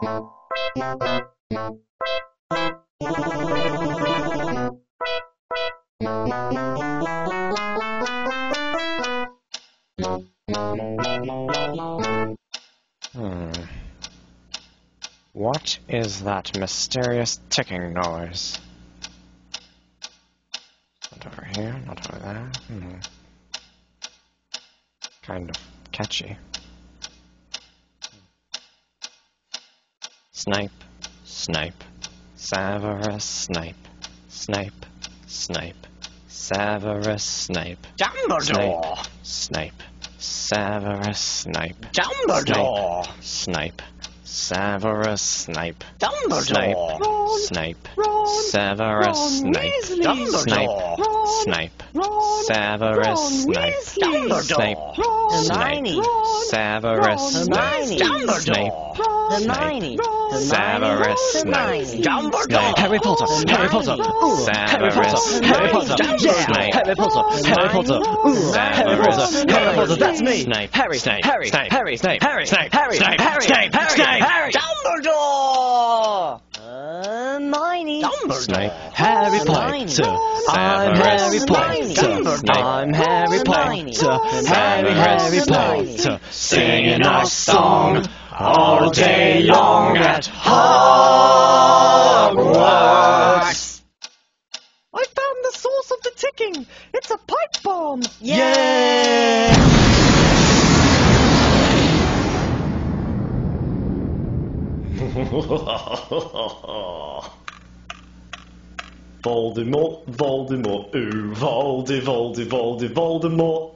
What is that mysterious ticking noise? Not over here, not over there. Kind of catchy. Snipe, snipe, Severus Snape. Snape, Snape, Severus Snape. Dumbledore! Snape, Severus Snape. Dumbledore! Snape, Severus Snape. Dumbledore! Snape, Ron! Severus Ron Snape. Weasley! Snape, Ron! Snape, Ron! Severus Ron Snape. Weasley! Snape, Ron! Snape, Ron! Severus Ron Snape. Dumbledore! Snape, Hermione. Severus Hermione. Snape. Dumbledore! Harry Potter, Harry Potter, Severus Harry Potter, Yeah! Snape. Harry Potter, Harry Potter, Harry Potter, Harry Potter, that's me. Snape, Harry, Snape, Harry, Snape, Harry, Snape, Harry, Snape, Harry, Snape, Harry, Snape, Harry, Snape. Dumbledore! Hermione. Snape. Harry Hermione. Potter. I'm Harry Hermione. Potter. I'm Harry Hermione. Potter. Harry Hermione. Potter. Singing our song all day long at Hogwarts! I found the source of the ticking. It's a pipe bomb. Yay! Voldemort, Voldemort, ooh, Voldemort.